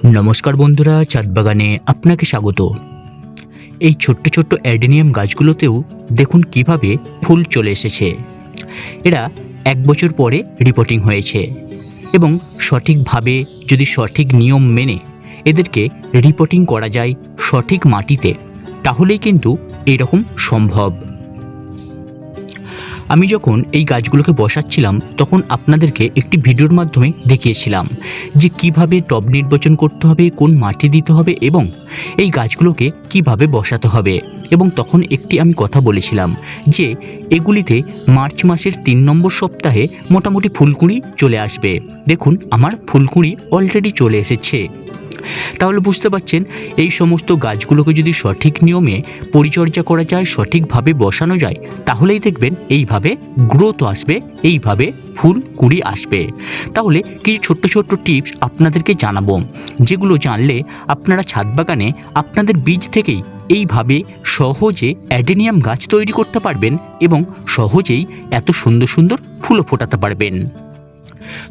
নমস্কার বন্ধুরা, ছাদ বাগানে আপনাকে স্বাগত। এই ছোট্ট ছোট্ট অ্যাডেনিয়াম গাছগুলোতেও দেখুন কিভাবে ফুল চলে এসেছে। এরা 1 বছর পরে রিপোর্টিং হয়েছে এবং সঠিকভাবে যদি সঠিক নিয়ম মেনে এদেরকে রিপোর্টিং করা যায় সঠিক মাটিতে, তাহলেই কিন্তু এরকম সম্ভব। আমি যখন এই গাছগুলোকে বসাচ্ছিলাম তখন আপনাদেরকে একটি ভিডিওর মাধ্যমে দেখিয়েছিলাম যে কিভাবে টব নির্বাচন করতে হবে, কোন মাটি দিতে হবে এবং এই গাছগুলোকে কিভাবে বসাতে হবে। এবং তখন একটি আমি কথা বলেছিলাম যে এগুলিতে মার্চ মাসের 3 নম্বর সপ্তাহে মোটামুটি ফুলকুঁড়ি চলে আসবে। দেখুন আমার ফুলকুঁড়ি অলরেডি চলে এসেছে। তাহলে বুঝতে পারছেন, এই সমস্ত গাছগুলোকে যদি সঠিক নিয়মে পরিচর্যা করা যায়, সঠিকভাবে বসানো যায়, তাহলেই দেখবেন এইভাবে গ্রোথ আসবে, এইভাবে ফুল কুঁড়ি আসবে। তাহলে কিছু ছোট্ট ছোট্ট টিপস আপনাদেরকে জানাবো, যেগুলো জানলে আপনারা ছাদ বাগানে আপনাদের বীজ থেকেই এইভাবে সহজে অ্যাডেনিয়াম গাছ তৈরি করতে পারবেন এবং সহজেই এত সুন্দর সুন্দর ফুলও ফোটাতে পারবেন।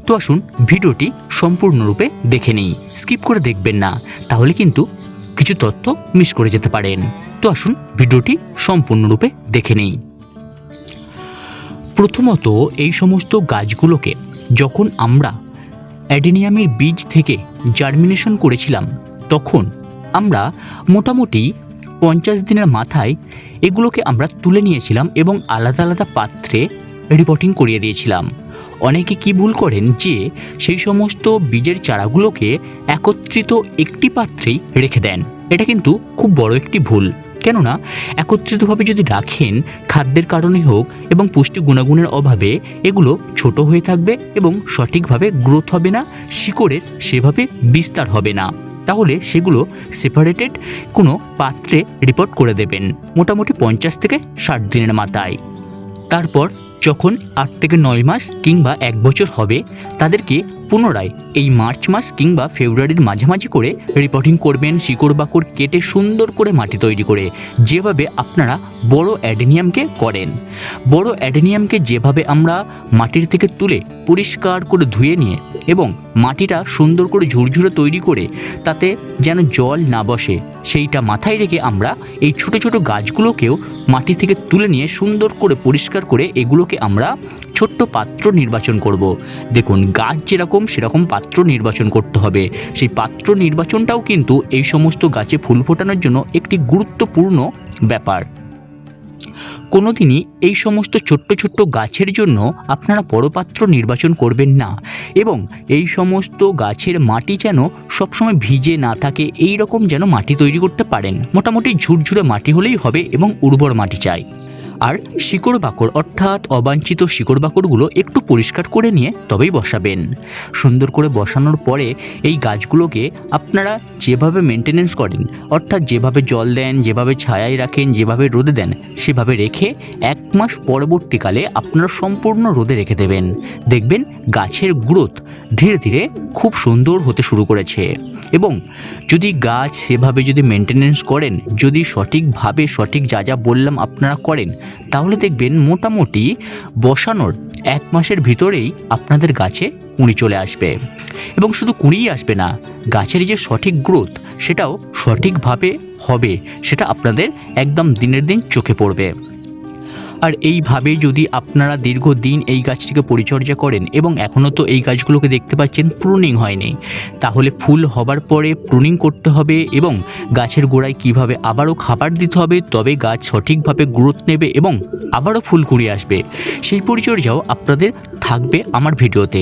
তো আসুন ভিডিওটি সম্পূর্ণরূপে দেখে নিই, স্কিপ করে দেখবেন না, তাহলে কিন্তু কিছু তথ্য মিস করে যেতে পারেন। তো আসুন ভিডিওটি সম্পূর্ণরূপে দেখে নিই। প্রথমত, এই সমস্ত গাছগুলোকে যখন আমরা অ্যাডেনিয়ামের বীজ থেকে জার্মিনেশন করেছিলাম, তখন আমরা মোটামুটি 50 দিনের মাথায় এগুলোকে আমরা তুলে নিয়েছিলাম এবং আলাদা আলাদা পাত্রে রিপোর্টিং করিয়ে দিয়েছিলাম। অনেকে কি ভুল করেন যে সেই সমস্ত বীজের চারাগুলোকে একত্রিত একটি পাত্রেই রেখে দেন। এটা কিন্তু খুব বড় একটি ভুল। কেননা একত্রিতভাবে যদি রাখেন, খাদ্যের কারণে হোক এবং পুষ্টি গুণাগুণের অভাবে এগুলো ছোট হয়ে থাকবে এবং সঠিকভাবে গ্রোথ হবে না, শিকড়ের সেভাবে বিস্তার হবে না। তাহলে সেগুলো সেপারেটেড কোনো পাত্রে রিপোর্ট করে দেবেন মোটামুটি 50 থেকে 60 দিনের মাথায়। তারপর যখন 8 থেকে 9 মাস কিংবা 1 বছর হবে, তাদেরকে পুনরায় এই মার্চ মাস কিংবা ফেব্রুয়ারির মাঝামাঝি করে রিপোর্টিং করবেন, শিকড় বাকড় কেটে সুন্দর করে মাটি তৈরি করে, যেভাবে আপনারা বড় অ্যাডেনিয়ামকে করেন। বড় অ্যাডেনিয়ামকে যেভাবে আমরা মাটির থেকে তুলে পরিষ্কার করে ধুয়ে নিয়ে এবং মাটিটা সুন্দর করে ঝুরঝুরে তৈরি করে তাতে যেন জল না বসে, সেইটা মাথায় রেখে আমরা এই ছোট ছোট গাছগুলোকেও মাটি থেকে তুলে নিয়ে সুন্দর করে পরিষ্কার করে এগুলোকে আমরা ছোট্ট পাত্র নির্বাচন করব। দেখুন, গাছ যেরকম সেরকম পাত্র নির্বাচন করতে হবে। সেই পাত্র নির্বাচনটাও কিন্তু এই সমস্ত গাছে ফুল ফোটানোর জন্য একটি গুরুত্বপূর্ণ ব্যাপার। কোনোদিনই এই সমস্ত ছোট্ট ছোট্ট গাছের জন্য আপনারা বড় পাত্র নির্বাচন করবেন না এবং এই সমস্ত গাছের মাটি যেন সবসময় ভিজে না থাকে, এই রকম যেন মাটি তৈরি করতে পারেন। মোটামুটি ঝুরঝুরে মাটি হলেই হবে এবং উর্বর মাটি চাই। আর শিকড় বাকড় অর্থাৎ অবাঞ্ছিত শিকড় বাকড়গুলো একটু পরিষ্কার করে নিয়ে তবেই বসাবেন। সুন্দর করে বসানোর পরে এই গাছগুলোকে আপনারা যেভাবে মেনটেনেন্স করেন, অর্থাৎ যেভাবে জল দেন, যেভাবে ছায়ায় রাখেন, যেভাবে রোদে দেন, সেভাবে রেখে 1 মাস পরবর্তীকালে আপনারা সম্পূর্ণ রোদে রেখে দেবেন। দেখবেন গাছের গ্রোথ ধীরে ধীরে খুব সুন্দর হতে শুরু করেছে। এবং যদি গাছ সেভাবে যদি মেনটেনেন্স করেন, যদি সঠিকভাবে সঠিক যা যা বললাম আপনারা করেন, তাহলে দেখবেন মোটামুটি বসানোর 1 মাসের ভিতরেই আপনাদের গাছে কুঁড়ি চলে আসবে। এবং শুধু কুঁড়িই আসবে না, গাছের যে সঠিক গ্রোথ সেটাও সঠিকভাবে হবে, সেটা আপনাদের একদম দিনের দিন চোখে পড়বে। আর এইভাবে যদি আপনারা দীর্ঘদিন এই গাছটিকে পরিচর্যা করেন এবং এখনও তো এই গাছগুলোকে দেখতে পাচ্ছেন প্রুনিং হয়নি, তাহলে ফুল হবার পরে প্রুনিং করতে হবে এবং গাছের গোড়ায় কিভাবে আবারও খাবার দিতে হবে, তবে গাছ সঠিকভাবে গ্রোথ নেবে এবং আবারও ফুল কুঁড়ি আসবে, সেই পরিচর্যাও আপনাদের থাকবে আমার ভিডিওতে।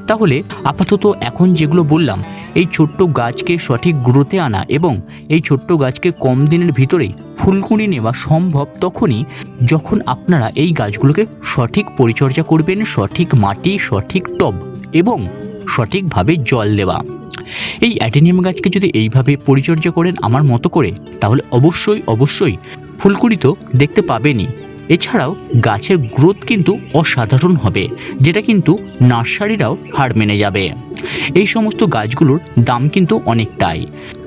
তাহলে আপাতত এখন যেগুলো বললাম, এই ছোট্ট গাছকে সঠিক গ্রোথে আনা এবং এই ছোট্ট গাছকে কম দিনের ভিতরেই ফুলকুঁড়ি নেওয়া সম্ভব তখনই যখন আপনারা এই গাছগুলোকে সঠিক পরিচর্যা করবেন, সঠিক মাটি, সঠিক টব এবং সঠিকভাবে জল দেওয়া। এই অ্যাডেনিয়াম গাছকে যদি এইভাবে পরিচর্যা করেন আমার মতো করে, তাহলে অবশ্যই অবশ্যই ফুলকুঁড়ি তো দেখতে পাবেনই, এছাড়াও গাছের গ্রোথ কিন্তু অসাধারণ হবে, যেটা কিন্তু নার্সারিরাও হার মেনে যাবে। এই সমস্ত গাছগুলোর দাম কিন্তু অনেকটাই।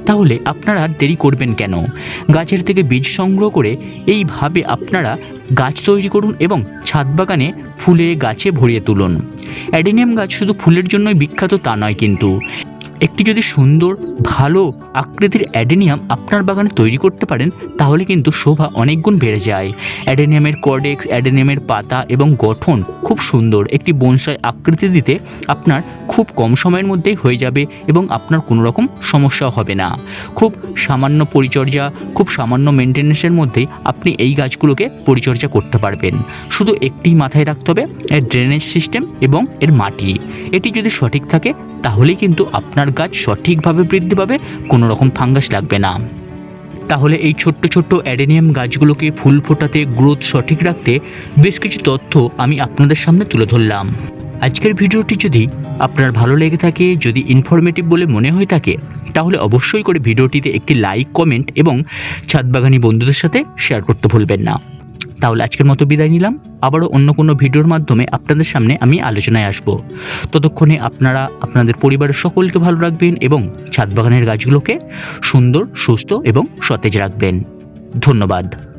তাহলে আপনারা দেরি করবেন কেন? গাছের থেকে বীজ সংগ্রহ করে এইভাবে আপনারা গাছ তৈরি করুন এবং ছাদ বাগানে ফুলে গাছে ভরিয়ে তুলুন। অ্যাডেনিয়াম গাছ শুধু ফুলের জন্যই বিখ্যাত তা নয়, কিন্তু একটি যদি সুন্দর ভালো আকৃতির অ্যাডেনিয়াম আপনার বাগানে তৈরি করতে পারেন তাহলে কিন্তু শোভা অনেক গুণ বেড়ে যায়। অ্যাডেনিয়ামের কর্ডেক্স, অ্যাডেনিয়ামের পাতা এবং গঠন খুব সুন্দর, একটি বনসাই আকৃতি দিতে আপনার খুব কম সময়ের মধ্যেই হয়ে যাবে এবং আপনার কোনো রকম সমস্যাও হবে না। খুব সামান্য পরিচর্যা, খুব সামান্য মেনটেন্যান্সের মধ্যেই আপনি এই গাছগুলোকে পরিচর্যা করতে পারবেন। শুধু একটি মাথায় রাখতে হবে, এর ড্রেনেজ সিস্টেম এবং এর মাটি, এটি যদি সঠিক থাকে তাহলেই কিন্তু আপনার গাছ সঠিকভাবে বৃদ্ধি পাবে, কোনো রকম ফাঙ্গাস লাগবে না। তাহলে এই ছোট্ট ছোট্ট অ্যাডেনিয়াম গাছগুলোকে ফুল ফোটাতে, গ্রোথ সঠিক রাখতে বেশ কিছু তথ্য আমি আপনাদের সামনে তুলে ধরলাম। আজকের ভিডিওটি যদি আপনার ভালো লেগে থাকে, যদি ইনফরমেটিভ বলে মনে হয়ে থাকে, তাহলে অবশ্যই করে ভিডিওটিতে একটি লাইক, কমেন্ট এবং ছাদবাগানি বন্ধুদের সাথে শেয়ার করতে ভুলবেন না। তাহলে আজকের মতো বিদায় নিলাম। আবারও অন্য কোনো ভিডিওর মাধ্যমে আপনাদের সামনে আমি আলোচনায় আসব। ততক্ষণে আপনারা আপনাদের পরিবারের সকলকে ভালো রাখবেন এবং ছাদবাগানের গাছগুলোকে সুন্দর, সুস্থ এবং সতেজ রাখবেন। ধন্যবাদ।